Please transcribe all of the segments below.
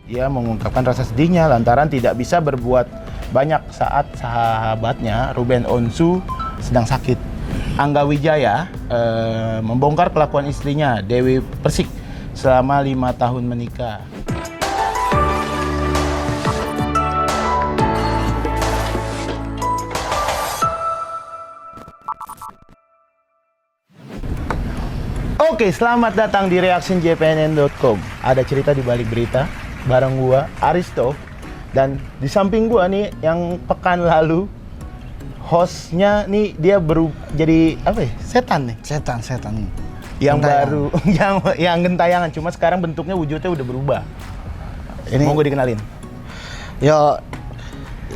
Dia mengungkapkan rasa sedihnya lantaran tidak bisa berbuat banyak saat sahabatnya Ruben Onsu sedang sakit. Angga Wijaya membongkar kelakuan istrinya Dewi Persik selama 5 tahun menikah. Oke, selamat datang di reactionjpnn.com. Ada cerita di balik berita bareng gua Aristo, dan di samping gua nih yang pekan lalu hostnya nih dia jadi apa ya? Setan nih. Setan. Yang Gentayangan. baru yang gentayangan, cuma sekarang bentuknya wujudnya udah berubah. Ini Mau gue dikenalin? yo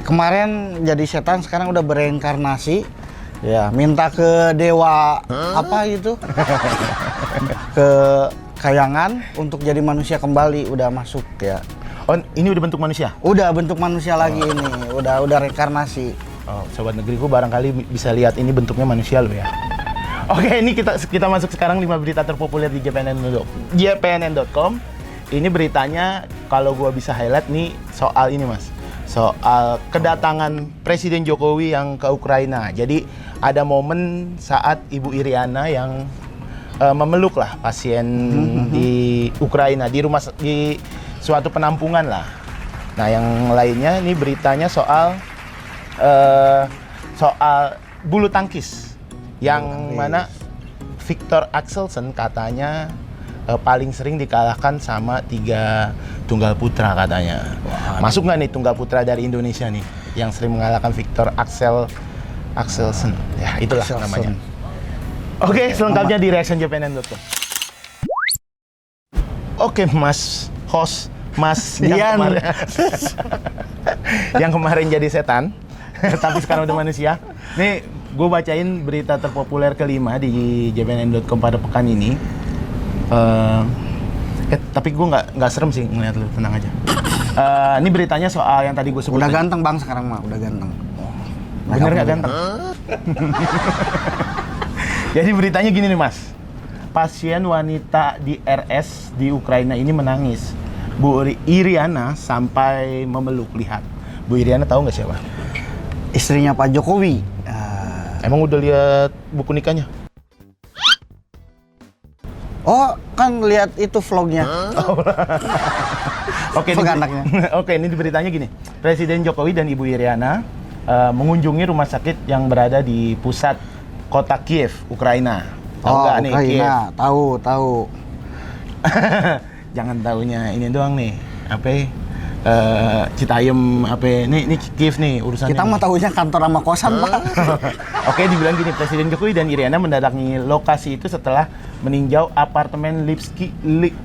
kemarin jadi setan, sekarang udah bereinkarnasi. Ya, minta ke dewa apa gitu. Ke kayangan untuk jadi manusia kembali, udah masuk ya. Oh, ini udah bentuk manusia? Udah bentuk manusia lagi ini, udah reinkarnasi. Oh, sobat negeriku barangkali bisa lihat ini bentuknya manusia loh ya. Oke, ini kita masuk sekarang 5 berita terpopuler di jpnn.com. Ini beritanya kalau gua bisa highlight nih soal ini, Mas. Soal kedatangan Presiden Jokowi yang ke Ukraina. Jadi ada momen saat Ibu Iriana yang memeluk lah pasien di Ukraina di suatu penampungan lah. Nah, yang lainnya ini beritanya soal bulu tangkis yang mana Viktor Axelsen katanya paling sering dikalahkan sama 3 tunggal putra katanya. Masuk nggak nih tunggal putra dari Indonesia nih yang sering mengalahkan Viktor Axelsen? Ya, itulah namanya. Oke, selengkapnya di reactionjpnn.com. Oke, Mas host, Mas Dian. yang kemarin jadi setan, tapi sekarang udah manusia. Nih, gue bacain berita terpopuler kelima di jpnn.com pada pekan ini. Tapi gue nggak serem sih ngeliat lu, tenang aja. Ini beritanya soal yang tadi gue sebut. Udah ganteng Bang sekarang mah, udah ganteng. Bener nggak ganteng? Jadi beritanya gini nih, Mas. Pasien wanita di RS di Ukraina ini menangis. Bu Iriana sampai memeluk. Lihat, Bu Iriana tahu nggak siapa? Istrinya Pak Jokowi. Emang udah lihat buku nikahnya? Oh, kan lihat itu vlognya. Oke, Vlog anaknya. Oke, ini beritanya gini. Presiden Jokowi dan Ibu Iriana mengunjungi rumah sakit yang berada di pusat kota Kiev, Ukraina. Tahu nggak nih Kiev? Tahu. Jangan taunya ini doang nih. Citayam ini Kiev nih urusannya. Kita mah tahunya kantor sama kosan, Pak. Oke, dibilang gini, Presiden Jokowi dan Iriana mendatangi lokasi itu setelah meninjau apartemen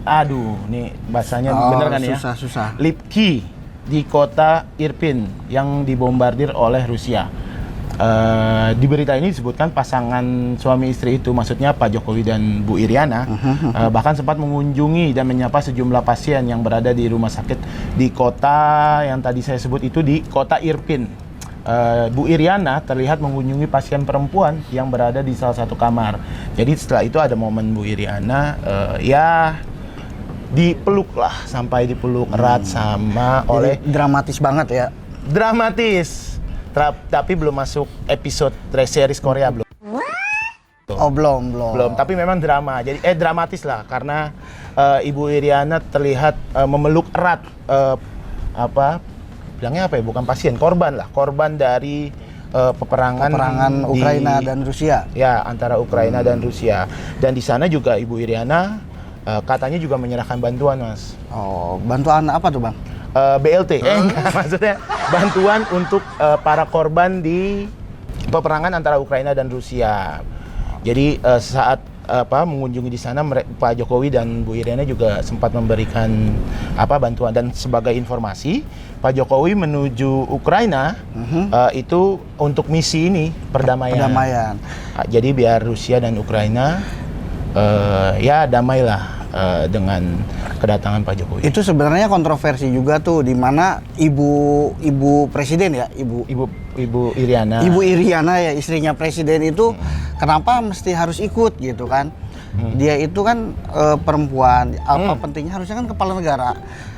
aduh, nih bahasanya bener kan ya? Susah. Lipki di kota Irpin yang dibombardir oleh Rusia. Di berita ini disebutkan pasangan suami istri itu, maksudnya Pak Jokowi dan Bu Iriana, bahkan sempat mengunjungi dan menyapa sejumlah pasien yang berada di rumah sakit di kota yang tadi saya sebut itu, di kota Irpin. Bu Iriana terlihat mengunjungi pasien perempuan yang berada di salah satu kamar. Jadi setelah itu ada momen Bu Iriana ya dipeluk lah, sampai dipeluk erat sama oleh. Jadi dramatis banget ya. Dramatis. Tapi belum masuk episode series Korea belum. Oh, belum. Tapi memang drama. Jadi dramatis lah karena Ibu Iriana terlihat memeluk erat bilangnya apa ya? Bukan pasien, korban dari peperangan Ukraina dan Rusia. Ya, antara Ukraina dan Rusia. Dan di sana juga Ibu Iriana katanya juga menyerahkan bantuan, Mas. Oh, bantuan apa tuh, Bang? BLT, maksudnya bantuan untuk para korban di peperangan antara Ukraina dan Rusia. Jadi saat mengunjungi di sana, Pak Jokowi dan Bu Iriana juga sempat memberikan bantuan. Dan sebagai informasi, Pak Jokowi menuju Ukraina itu untuk misi ini perdamaian. Jadi biar Rusia dan Ukraina ya damailah dengan kedatangan Pak Jokowi. Itu sebenarnya kontroversi juga tuh, di mana ibu presiden ya, Ibu Iriana. Ibu Iriana ya, istrinya presiden itu kenapa mesti harus ikut gitu kan? Dia itu kan perempuan, apa pentingnya, harusnya kan kepala negara.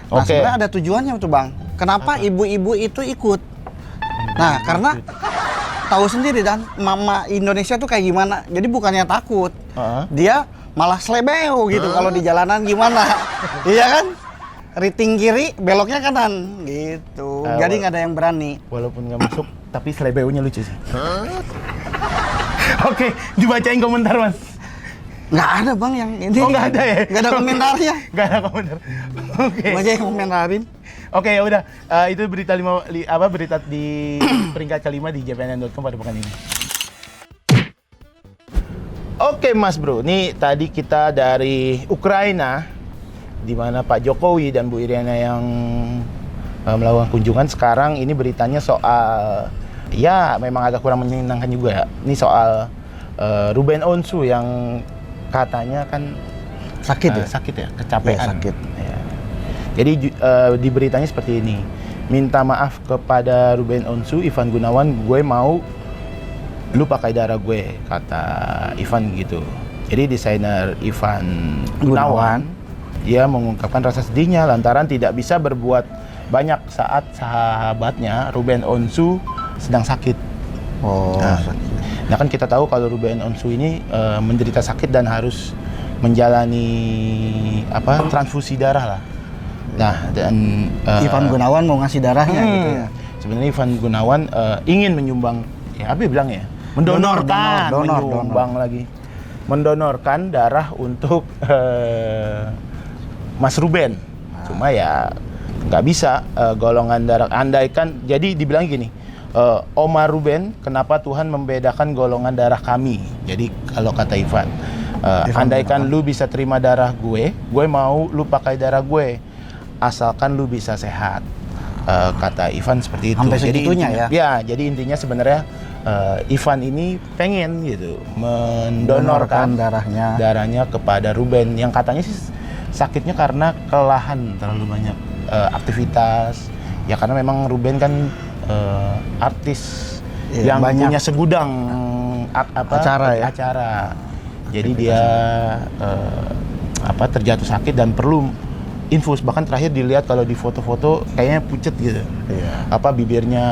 Nah, Oke. sebenarnya ada tujuannya tuh Bang. Kenapa ibu-ibu itu ikut? Nah, karena tahu sendiri dan mama Indonesia tuh kayak gimana. Jadi bukannya takut, dia malah slebeo gitu kalau di jalanan gimana. Iya kan? Riting kiri, beloknya kanan gitu. Jadi nggak ada yang berani. Walaupun nggak masuk, tapi slebeunya lucu sih. Oke, dibacain komentar Mas. Nggak ada Bang yang ini. Oh, nggak ada ya? Nggak ada komentarnya. Nggak ada komentar. Oke. Baca yang komentarin. Oke, ya udah. Itu berita berita di peringkat kelima di jpnn.com pada pekan ini. Oke, Mas Bro. Nih tadi kita dari Ukraina, di mana Pak Jokowi dan Bu Iriana yang melakukan kunjungan. Sekarang ini beritanya soal, ya memang agak kurang menyenangkan juga ya. Ini soal Ruben Onsu yang katanya kan Sakit ya? sakit ya, kecapean. Ya, sakit. Ya. Jadi di beritanya seperti ini. Minta maaf kepada Ruben Onsu, Ivan Gunawan, gue mau lu pakai darah gue, kata Ivan gitu. Jadi desainer Ivan Gunawan, dia mengungkapkan rasa sedihnya lantaran tidak bisa berbuat banyak saat sahabatnya Ruben Onsu sedang sakit. Oh. Nah kan kita tahu kalau Ruben Onsu ini menderita sakit dan harus menjalani transfusi darah lah. Nah dan Ivan Gunawan mau ngasih darahnya gitu ya. Sebenarnya Ivan Gunawan ingin menyumbang, ya Abi bilang ya, mendonorkan, menyumbang lagi, mendonorkan darah untuk Mas Ruben. Cuma ya nggak bisa golongan darah. Andaikan, jadi dibilang gini, Omar Ruben, kenapa Tuhan membedakan golongan darah kami? Jadi kalau kata Ivan, andaikan lu bisa terima darah gue mau lu pakai darah gue, asalkan lu bisa sehat. Kata Ivan seperti itu. Sampai jadi segitunya intinya, ya. Jadi intinya sebenarnya Ivan ini pengen gitu mendonorkan darahnya kepada Ruben yang katanya sih sakitnya karena kelelahan terlalu banyak aktivitas. Ya karena memang Ruben kan artis yang banyak punya segudang acara. Jadi dia terjatuh sakit dan perlu infus. Bahkan terakhir dilihat kalau di foto-foto kayaknya pucet gitu. Iya. Bibirnya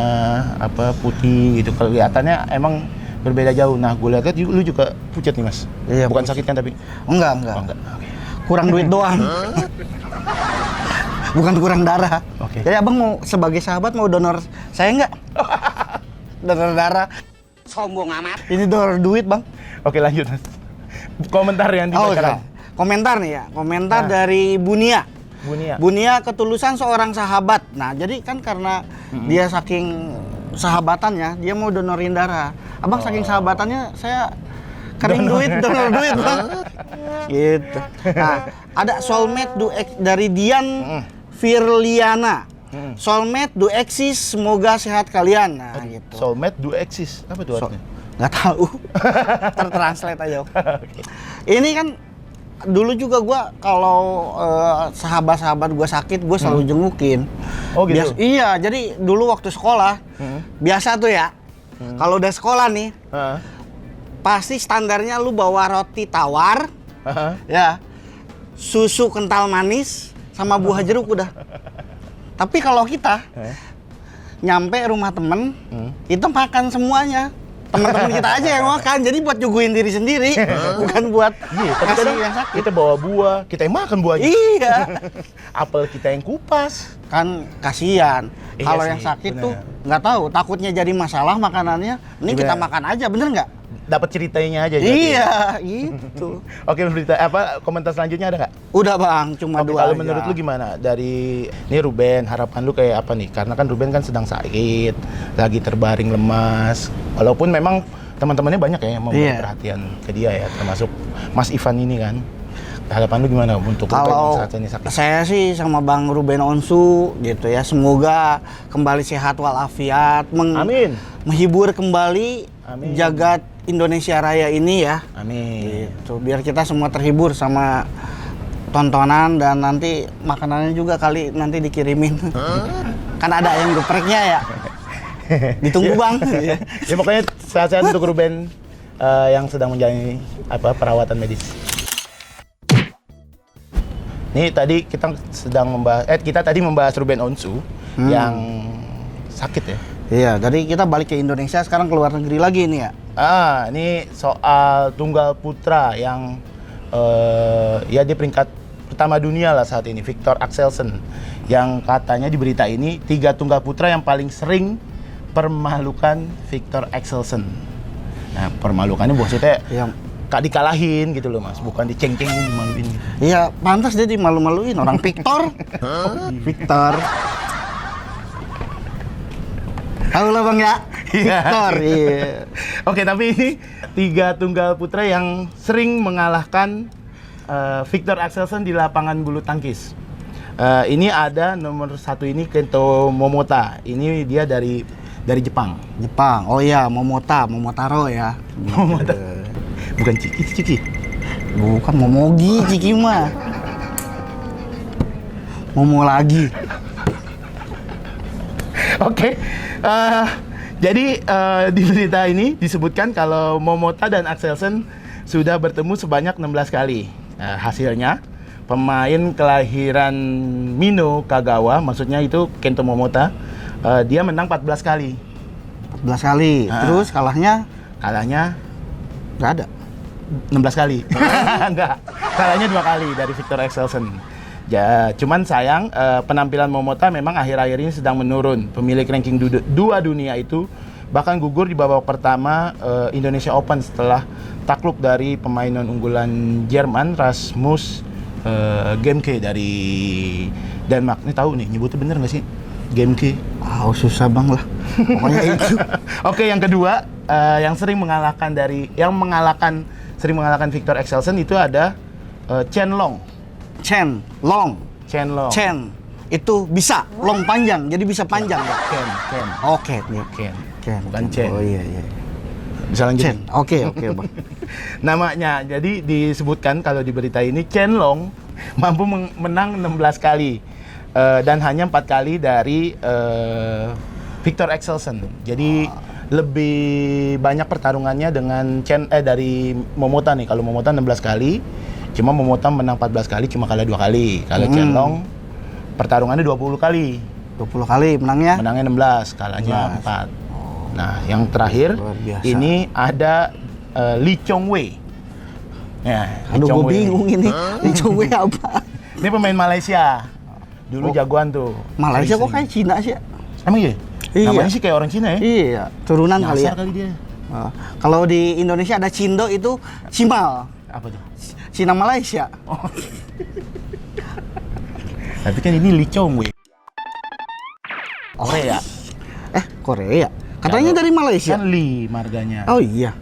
putih gitu. Kelihatannya emang berbeda jauh. Nah, gue lihat lu juga pucet nih, Mas. Iya, bukan sakit kan tapi? Enggak. Oh, enggak. Okay. Kurang duit doang. Bukan kurang darah. Oke. Jadi Abang mau sebagai sahabat mau donor saya enggak? Donor darah. Sombong amat. Ini donor duit, Bang. Oke, lanjut, Mas. Komentar yang dibacakan. Komentar nih ya. Komentar dari Bunia. Bunia ketulusan seorang sahabat. Nah, jadi kan karena dia saking sahabatannya, dia mau donorin darah. Abang saking sahabatannya, saya kering donor duit, Bang. Gitu. Nah, ada soulmate dari Dian Firliana. Soulmate do exist, semoga sehat kalian. Nah, gitu. Soulmate do exist. Apa tuh artinya? Nggak tahu. Tertranslate aja. Ini kan dulu juga gue kalau sahabat-sahabat gue sakit, gue selalu jengukin. Oh gitu? Iya, jadi dulu waktu sekolah biasa tuh ya, kalau udah sekolah nih, pasti standarnya lu bawa roti tawar, ya, susu kental manis, sama buah jeruk udah. Tapi kalau kita nyampe rumah temen, itu makan semuanya. Teman-teman kita aja yang makan, jadi buat nyuguhin diri sendiri, bukan buat ngasih yang sakit. Kita bawa buah, kita yang makan buahnya. Iya. Apel kita yang kupas. Kan kasihan. Iya Kalau sih, yang sakit bener. tuh nggak tahu, takutnya jadi masalah makanannya. Ini Iya. kita makan aja, bener nggak? Dapat ceritanya aja. Iya, gitu. Oke, berita komentar selanjutnya ada nggak? Udah Bang, cuma Oke, dua kalau aja. menurut lu gimana? Dari ini Ruben, harapan lu kayak apa nih? Karena kan Ruben kan sedang sakit, lagi terbaring lemas. Walaupun memang teman-temannya banyak ya yang memberi perhatian ke dia ya, termasuk Mas Ivan ini kan. Harapan lu gimana untuk Ruben yang Kalau saat ini sakit? saya sih sama Bang Ruben Onsu gitu ya, semoga kembali sehat walafiat, Amin. menghibur kembali Amin. jagat Indonesia Raya ini ya. Amin. Gitu, biar kita semua terhibur sama tontonan dan nanti makanannya juga kali nanti dikirimin. Kan ada ayam gepreknya ya. Ditunggu Bang. Ya pokoknya sehat-sehat untuk Ruben yang sedang menjalani perawatan medis. Ini tadi kita tadi membahas Ruben Onsu yang sakit ya. Iya, dari kita balik ke Indonesia, sekarang ke luar negeri lagi nih ya. Ini soal tunggal putra yang ya di peringkat pertama dunia lah saat ini, Victor Axelsen, yang katanya di berita ini 3 tunggal putra yang paling sering permalukan Victor Axelsen. Nah, permalukannya maksudnya Yang Kak dikalahin gitu loh Mas, bukan diceng-cengin, dimaluin gitu. iya, pantas dia dimalu-maluin orang Victor. Victor. Tahu lah Bang ya? Victor. Iya. Oke, tapi ini 3 tunggal putra yang sering mengalahkan Victor Axelsen di lapangan bulu tangkis. Ini ada nomor 1 ini Kento Momota. Ini dia dari Jepang. Jepang. Oh iya, Momotaro ya. Momota. Bukan Ciki. Bukan Momogi, Ciki mah. Momo lagi. Oke. Jadi di berita ini disebutkan kalau Momota dan Axelsen sudah bertemu sebanyak 16 kali. Hasilnya pemain kelahiran Mino Kagawa, maksudnya itu Kento Momota, dia menang 14 kali. 14 kali. Terus kalahnya nggak ada. 16 kali. Enggak. Kalahnya 2 kali dari Victor Axelsen. Ya, cuman sayang penampilan Momota memang akhir-akhir ini sedang menurun. Pemilik ranking 2 dunia itu bahkan gugur di babak pertama Indonesia Open setelah takluk dari pemain non-unggulan Jerman Rasmus Gemke dari Denmark. Ini tahu nih, nyebutnya bener nggak sih? Gemke. Susah Bang lah. Pokoknya itu. Oke, yang kedua yang sering mengalahkan Victor Axelsen itu ada Chen Long. Chen Long. Chen itu bisa long panjang, jadi bisa panjang ya. Ken. Oke, Ken. Bukan Chen. Oh iya. Bisa lanjut. Chen. Oke Bang. Namanya, jadi disebutkan kalau di berita ini Chen Long mampu menang 16 kali dan hanya 4 kali dari Victor Axelsen. Jadi lebih banyak pertarungannya dengan dari Momota nih. Kalau Momota 16 kali, cuma Momota menang 14 kali, cuma kalah 2 kali. Kalau Chen Long pertarungannya 20 kali. 20 kali menangnya? Menangnya 16, kalahnya 4. Nah, yang terakhir ini ada Lee Chong Wei. Ya, aduh, gue bingung ini. Lee Chong Wei apa? Ini pemain Malaysia. Dulu jagoan tuh. Malaysia kok kayak Cina sih ya? Emang iya? Iya. Namanya sih kayak orang Cina ya? Iya, turunan kali ya. Kali dia. Kalau di Indonesia ada Cindo itu Cimal. Apa tuh? Cina Malaysia. Oh. Tapi kan ini Lee Chong Wei. Korea. Korea. Katanya dari Malaysia. Kan Lee marganya. Oh iya.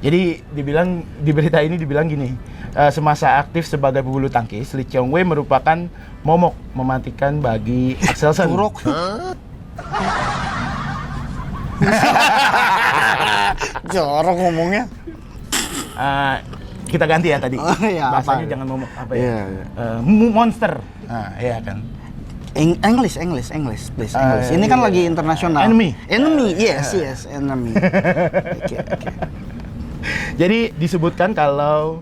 Jadi di berita ini dibilang gini, semasa aktif sebagai pebulu tangkis, Lee Chong Wei merupakan momok mematikan bagi Axelsen. Turok. Jorok ngomongnya. Kita ganti ya tadi. Iya, bahasanya apa? jangan momok apa ya? Iya. Monster. Nah, iya kan. English, please. Ini kan iya. lagi internasional. Enemy, yes, enemy. Oke. Jadi disebutkan kalau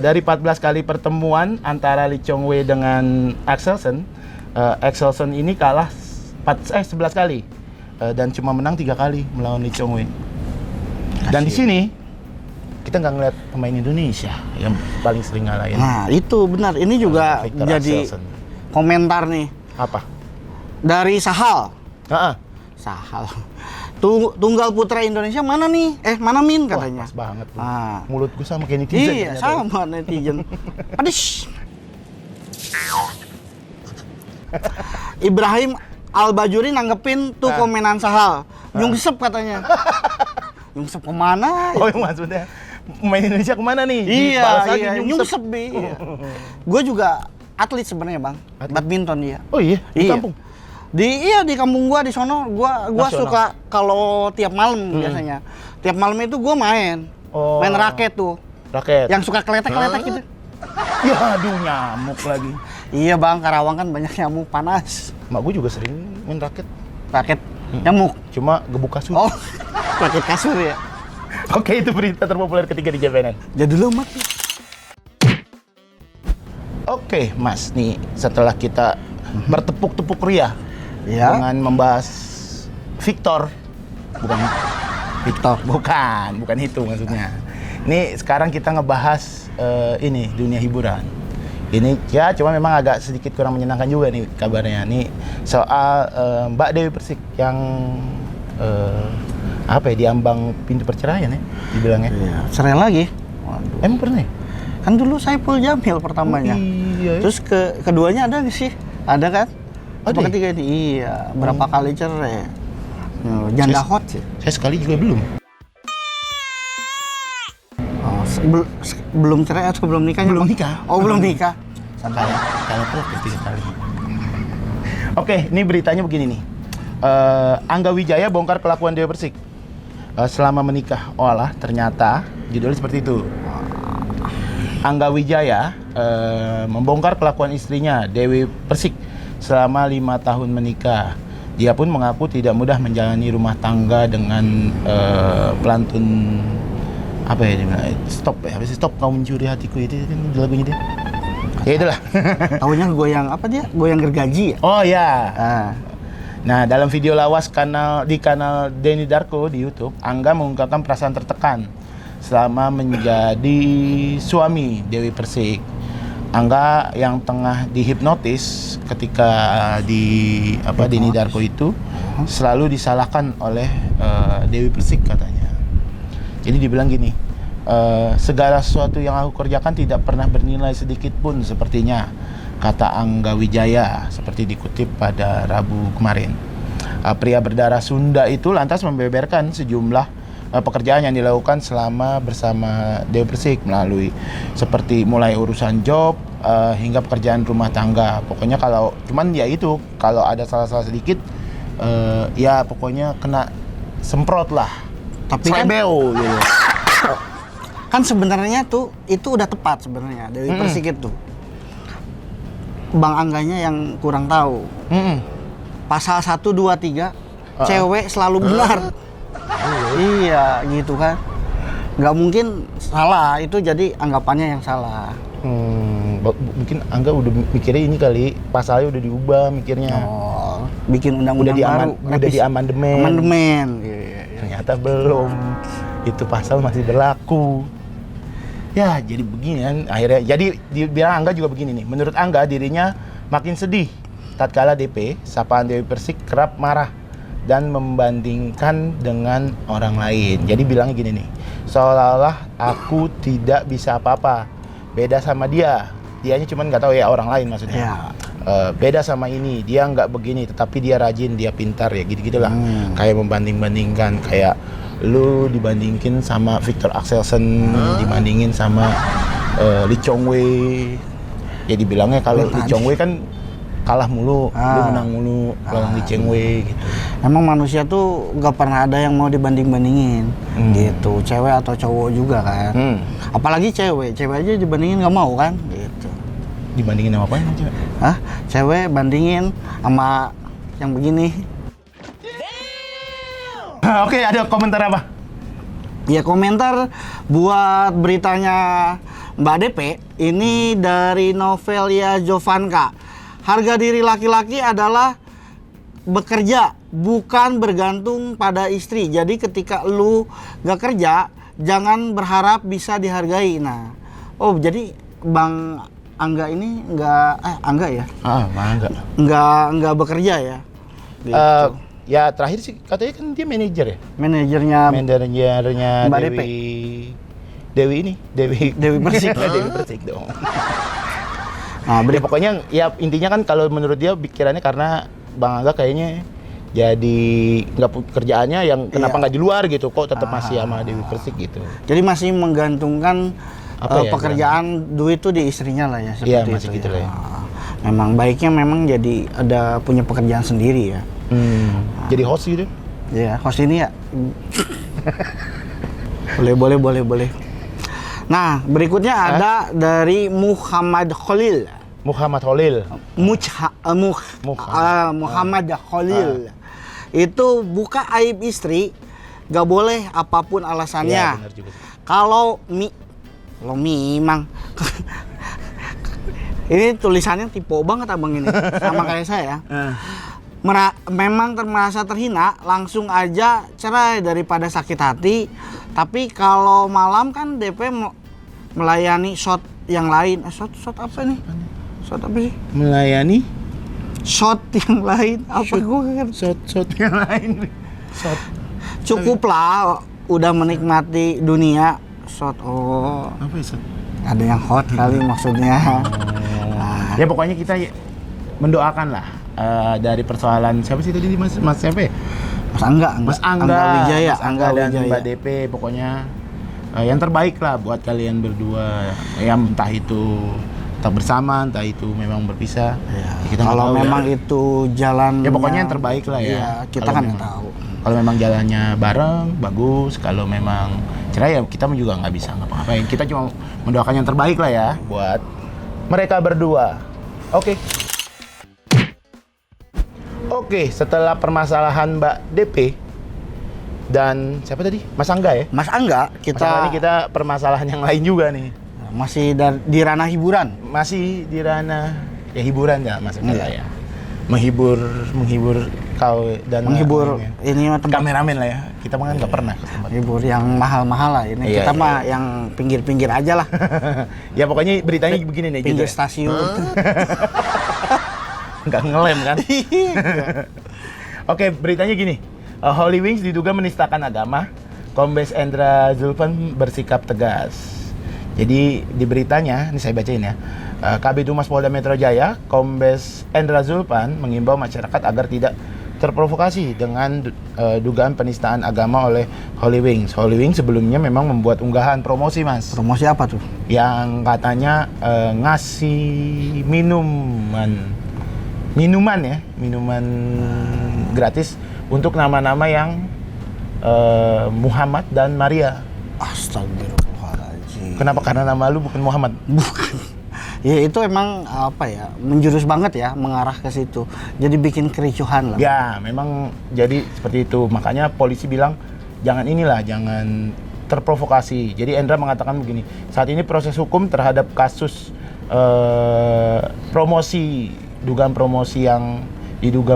dari 14 kali pertemuan antara Lee Chong Wei dengan Axelsen, Axelsen ini kalah 11 kali dan cuma menang 3 kali melawan Lee Chong Wei. Dan di sini kita nggak ngeliat pemain Indonesia yang paling sering ngalahin. Nah, itu benar. Ini juga Victor jadi Axelsen. komentar nih Apa? dari Sahal. Sahal. Tunggal putra Indonesia mana nih? Mana Min katanya. Wah, pas banget tuh. Ah. Mulut gue sama kayak netizen. Iya, sama netizen. Padis. Ibrahim Al-Bajuri nanggepin tuh komenan Sahal. Nyungsep katanya. Nyungsep kemana? Oh, maksudnya pemain Indonesia kemana nih? Iya, nyungsep. Iya. Gue juga atlet sebenarnya Bang. Badminton dia. Oh iya, di kampung. Di kampung gua di sono, gua suka kalau tiap malam biasanya. Tiap malam itu gua main. Main raket tuh. Raket. Yang suka keletek-keletek gitu. Ya, aduh nyamuk lagi. Iya Bang, Karawang kan banyak nyamuk panas. Mak gue juga sering main raket. Raket nyamuk. Cuma gebuk kasur. Oh, raket kasur ya. Oke, itu berita terpopuler ketiga di JPNN. Jadi lu mat. Oke, Mas, nih setelah kita bertepuk-tepuk riah Ya. dengan membahas Victor, bukan Victor. bukan itu maksudnya. Ini sekarang kita ngebahas ini dunia hiburan. Ini ya cuma memang agak sedikit kurang menyenangkan juga nih kabarnya. Nih soal Mbak Dewi Persik yang apa ya, diambang pintu perceraian ya dibilangnya. Iya, cerai lagi. Waduh. Emang pernah ya? Kan dulu Saipul Jamil pertamanya. Iya. Terus keduanya ada nggak sih? Ada kan? Ada Apa ya? ketiga ini? Iya. Berapa kali cerai? Janda hot sih. Saya sekali juga belum. Oh, belum cerai atau belum nikah? Belum nikah. Oh, belum nikah. Santai. Kalau progres 3 kali. Oke, ini beritanya begini nih. Angga Wijaya bongkar kelakuan Dewi Persik selama menikah. Oh alah, ternyata judulnya seperti itu. Angga Wijaya membongkar kelakuan istrinya Dewi Persik selama 5 tahun menikah. Dia pun mengaku tidak mudah menjalani rumah tangga dengan pelantun apa ya, dia bilang, stop ya, habis stop kau mencuri hatiku, itu kan lagunya dia. Ya itulah. Tahunya goyang apa dia? Goyang gergaji ya? Oh ya. Ah. Nah, dalam video lawas di kanal Denny Darko di YouTube, Angga mengungkapkan perasaan tertekan selama menjadi suami Dewi Persik. Angga yang tengah dihipnotis ketika di Denny Darko itu selalu disalahkan oleh Dewi Persik katanya. Jadi dibilang gini, segala sesuatu yang aku kerjakan tidak pernah bernilai sedikit pun sepertinya, kata Angga Wijaya seperti dikutip pada Rabu kemarin. Pria berdarah Sunda itu lantas membeberkan sejumlah pekerjaan yang dilakukan selama bersama Dewi Persik melalui seperti mulai urusan job hingga pekerjaan rumah tangga. Pokoknya kalau cuman ya itu, kalau ada salah-salah sedikit ya pokoknya kena semprot lah. Tapi kan Slebeo gitu. kan sebenarnya tuh itu udah tepat sebenarnya Dewi Persik itu. Bang Angganya yang kurang tahu. Pasal 1, 2, 3 cewek selalu benar. Iya, gitu kan. Nggak mungkin salah, itu jadi anggapannya yang salah. Mungkin Angga udah mikirnya ini kali, pasalnya udah diubah mikirnya. Oh, bikin undang-undang baru. Udah di amandemen. Amandemen. Ternyata belum. Itu pasal masih berlaku. Ya, jadi begini kan akhirnya. Jadi dibilang Angga juga begini nih. Menurut Angga, dirinya makin sedih tatkala DP, sapaan Dewi Persik kerap marah dan membandingkan dengan orang lain. Jadi bilangnya gini nih, seolah-olah aku tidak bisa apa-apa, beda sama dia. Dianya cuman nggak tahu ya, orang lain maksudnya. Ya. Beda sama ini, dia nggak begini, tetapi dia rajin, dia pintar ya, gitu-gitulah. Kayak membanding-bandingkan, kayak lu dibandingin sama Victor Axelsen, dibandingin sama Lee Chong Wei. Ya dibilangnya kalau Lee Chong Wei kan kalah mulu, lu menang mulu lawan Lee Chong Wei gitu. Emang manusia tuh nggak pernah ada yang mau dibanding-bandingin, gitu. Cewek atau cowok juga kan. Apalagi cewek aja dibandingin nggak mau kan, gitu. Dibandingin sama apa cewek? Hah? Cewek bandingin sama yang begini. Oke, ada komentar apa? Ya, komentar buat beritanya Mbak DP ini dari Novelia Jovanka. Harga diri laki-laki adalah bekerja, bukan bergantung pada istri. Jadi ketika lu gak kerja, jangan berharap bisa dihargai. Nah, oh jadi Bang Angga ini Angga ya? Bang Angga. Nggak bekerja ya? Gitu. Ya terakhir sih katanya kan dia manajer ya. Manajernya Mbak Dewi. DP. Dewi Persik. Dewi Persik dong. Nah, Ya, pokoknya ya intinya kan kalau menurut dia pikirannya karena Bang Angga kayaknya jadi nggak kerjaannya yang kenapa nggak di luar gitu, kok tetap masih sama Dewi Persik gitu. Jadi masih menggantungkan Apa ya, pekerjaan duit tuh di istrinya lah ya, seperti Iya, masih itu gitu lah ya. Memang baiknya memang jadi ada punya pekerjaan sendiri ya. Jadi host gitu. Ya, host ini ya. boleh. Nah, berikutnya ada dari Muhammad Khalil. Muhammad Khalil. Itu buka aib istri, gak boleh apapun alasannya. Iya, benar juga. Kalau memang Ini tulisannya tipe banget abang ini, sama kayak saya. Memang merasa terhina, langsung aja cerai daripada sakit hati. Tapi kalau malam kan DP melayani shot yang lain. Shot apa nih? Shot apa sih? Melayani Shot yang lain. Apa gue kan? shot yang lain. Shot. Cukuplah udah menikmati dunia. Shot. Oh, Apa ya shot? ada yang hot kali maksudnya. Ya pokoknya kita mendoakan lah dari persoalan siapa sih tadi Mas siapa ya? Mas Angga Wijaya, Angga dan Wijaya. Mbak DP pokoknya yang terbaik lah buat kalian berdua. Ya entah itu tetap bersama, entah itu memang berpisah. Ya, Kita nggak kalau tahu memang ya. itu jalan Ya pokoknya yang terbaik lah ya. Iya, kita Kalau kan memang- nggak tahu. Kalau memang jalannya bareng bagus, kalau memang cerai ya kita juga nggak bisa ngapa-ngapain. Kita cuma mendoakan yang terbaik lah ya buat mereka berdua. Oke, setelah permasalahan Mbak DP dan siapa tadi? Mas Angga ya? Mas Angga, Mas Angga ini kita permasalahan yang lain juga nih. masih di ranah hiburan. Masih di ranah ya hiburan ya Mas Angga Iya. ya. Menghibur kau dan Menghibur ini mah tempat kameramen lah ya. Kita mah kan nggak pernah ke tempat. hibur yang mahal-mahal lah ini. Iya, Kita iya. mah yang pinggir-pinggir aja lah. Ya pokoknya beritanya begini nih Pinggir gitu. stasiun. Nggak ngelem kan? Oke, beritanya gini. Holy Wings diduga menistakan agama. Kombes Endra Zulfan bersikap tegas. Jadi di beritanya, ini saya bacain ya. Kabid Humas Polda Metro Jaya, Kombes Endra Zulfan mengimbau masyarakat agar tidak terprovokasi dengan dugaan penistaan agama oleh Holy Wings. Holy Wings sebelumnya memang membuat unggahan promosi, Mas. Promosi apa tuh? Yang katanya ngasih minuman gratis untuk nama-nama yang Muhammad dan Maria. Astagfirullahaladzim. Kenapa? Karena nama lu bukan Muhammad. Bukan. Ya itu emang apa ya, menjurus banget ya, mengarah ke situ. Jadi bikin kericuhan lah. Ya, memang jadi seperti itu. Makanya polisi bilang jangan terprovokasi. Jadi Endra mengatakan begini, saat ini proses hukum terhadap kasus dugaan promosi yang diduga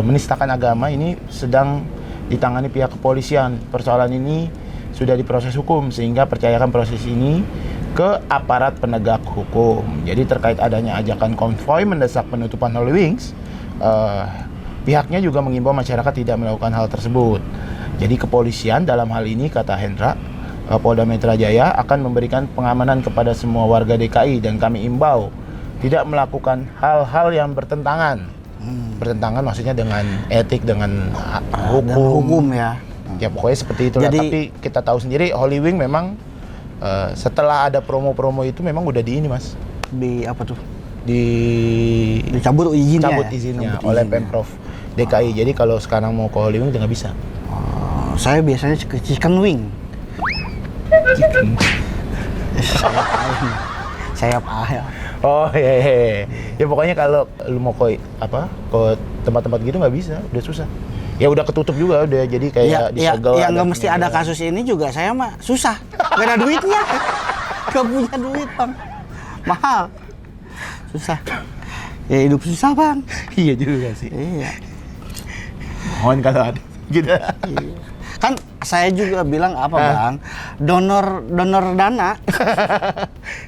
menistakan agama ini sedang ditangani pihak kepolisian. Persoalan ini sudah diproses hukum sehingga percayakan proses ini ke aparat penegak hukum. Jadi terkait adanya ajakan konvoi mendesak penutupan Holy Wings, pihaknya juga mengimbau masyarakat tidak melakukan hal tersebut. Jadi kepolisian dalam hal ini, kata Hendra, Polda Metro Jaya akan memberikan pengamanan kepada semua warga DKI dan kami imbau tidak melakukan hal-hal yang bertentangan. Bertentangan maksudnya dengan etik, dengan Dan hukum ya. Ya pokoknya seperti itulah. Jadi- Tapi kita tahu sendiri Holy Wing memang setelah ada promo-promo itu memang udah di ini Mas, Di apa tuh? dicabut Dicabut izinnya. izinnya Cabut oleh izinnya. Pemprov DKI. Jadi kalau sekarang mau ke Holy Wing udah nggak bisa. Saya biasanya ke chicken wing. Sayap ayam. Oh iya. Ya pokoknya kalau lu mau ke tempat-tempat gitu nggak bisa, udah susah. Ya udah ketutup juga udah, jadi kayak disegel. Ya nggak mesti ada kasus ini juga, saya mah susah. Gak ada duitnya. Gak punya duit, Bang. Mahal. Susah. Ya hidup susah, Bang. Iya juga sih. Iya. Mohon kalau ada gitu. Kan saya juga bilang apa, Bang? Donor dana.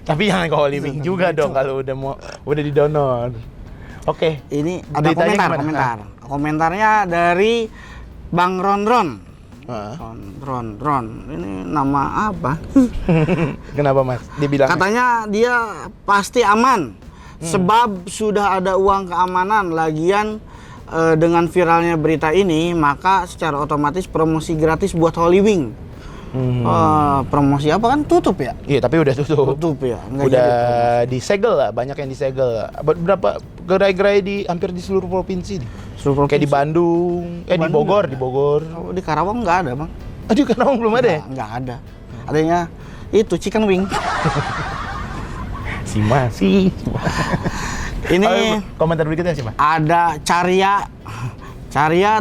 Tapi jangan ke Holy Wing juga dong kalau udah didonor. Oke. Ini ada Beritanya gimana? komentar. Komentarnya dari Bang Ron. Heeh. Ron. Ini nama apa? Kenapa Mas? Dibilang Katanya dia pasti aman. Sebab sudah ada uang keamanan. Lagian dengan viralnya berita ini, maka secara otomatis promosi gratis buat Holy Wing. Promosi apa kan tutup ya? Iya, tapi udah tutup. Tutup ya. Nggak Udah jadi disegel lah, banyak yang disegel. Berapa gerai-gerai hampir di seluruh provinsi nih. promosi. Kayak di Bandung, di Bandung Bogor, nggak di Bogor. Oh, di Karawang nggak ada, Bang. Aduh, Karawang belum ada ya? Nggak ada. Adanya itu chicken wing. Si masih. Ini Komentar berikutnya siapa? ada Carya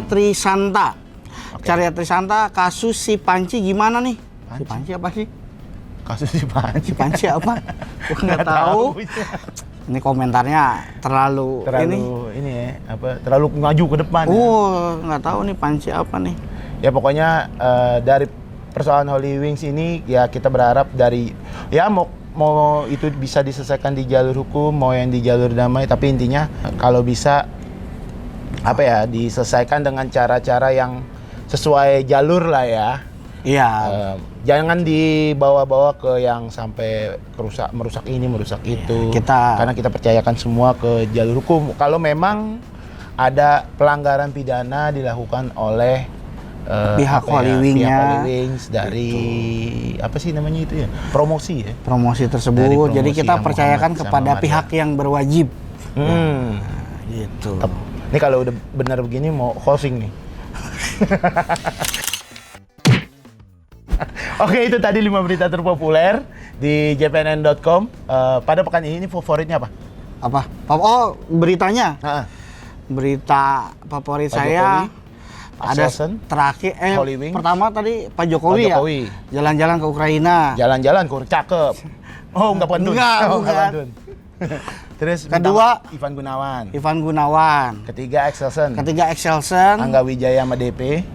Trisanta. Carya Trisanta, kasus si Panci gimana nih? Si Panci apa sih? Kasus si Panci. Panci apa? Gua nggak tahu. Ini komentarnya terlalu ini ya, terlalu maju ke depan. Nggak tahu nih Panci apa nih. Ya pokoknya dari persoalan Holy Wings ini ya kita berharap dari ya mau itu bisa diselesaikan di jalur hukum, mau yang di jalur damai, tapi intinya kalau bisa diselesaikan dengan cara-cara yang sesuai jalur lah ya. Iya. Jangan dibawa-bawa ke yang sampai merusak ini, merusak itu. Karena kita percayakan semua ke jalur hukum. Kalau memang ada pelanggaran pidana dilakukan oleh pihak Holy Wings dari apa sih namanya itu ya? Promosi tersebut. Promosi jadi kita percayakan kepada pihak yang berwajib. Gitu. Ini kalau udah benar begini mau closing nih. Oke, itu tadi 5 berita terpopuler di jpnn.com. Pada pekan ini favoritnya apa? Oh, beritanya. Berita favorit saya ada terakhir Holy Wings. Pertama tadi Pak Jokowi ya. Jalan-jalan ke Ukraina. Jalan-jalan ke cakep. Oh, enggak pantun. Bukan. Terus kedua Ivan Gunawan. Ketiga Excelsen. Angga Wijaya sama DP.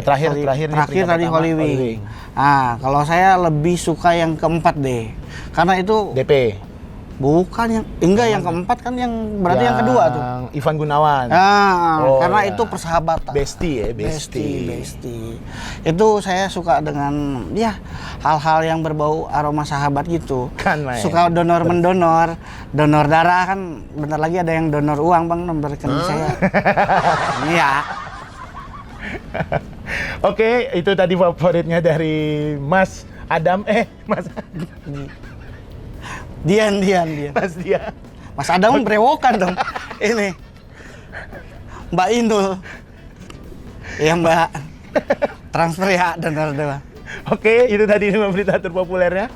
Terakhir tadi Holy Wings. Nah, kalau saya lebih suka yang keempat deh. Karena itu DP. Bukan yang keempat kan yang berarti yang kedua tuh. Ivan Gunawan. Karena itu persahabatan. Bestie. Itu saya suka dengan hal-hal yang berbau aroma sahabat gitu. Suka donor darah kan bentar lagi ada yang donor uang Bang nomor rekening saya. Iya. Oke, itu tadi favoritnya dari Mas Adam. Mas Dian. Mas Dian. Mas Adam berewokan dong. Ini Mbak Indul. Iya Mbak. Transfer ya donor. Oke, itu tadi 5 berita terpopulernya.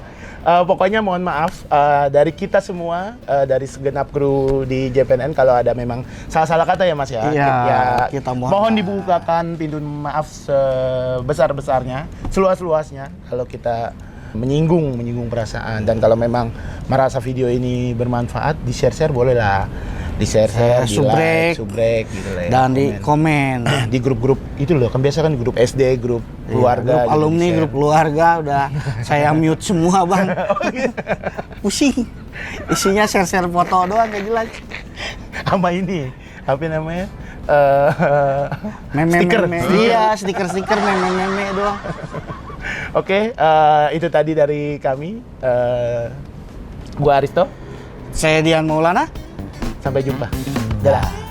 Pokoknya mohon maaf dari kita semua, dari segenap kru di JPNN kalau ada memang salah-salah kata ya Mas ya. Iya, kita mohon dibukakan pintu maaf sebesar-besarnya, seluas-luasnya kalau kita menyinggung perasaan, dan kalau memang merasa video ini bermanfaat di-share boleh lah. Di-share, subrek gitu lah ya. Dan di komen. Di grup-grup itu loh, kan biasa kan grup SD, grup keluarga, grup alumni, grup keluarga udah saya mute semua Bang. Pusing. Isinya share foto doang gak jelas. Sama ini, apa namanya? Stiker. Iya, stiker meme doang. Oke, itu tadi dari kami. Gua Aristo. Saya Dian Maulana. Sampai jumpa. Dadah.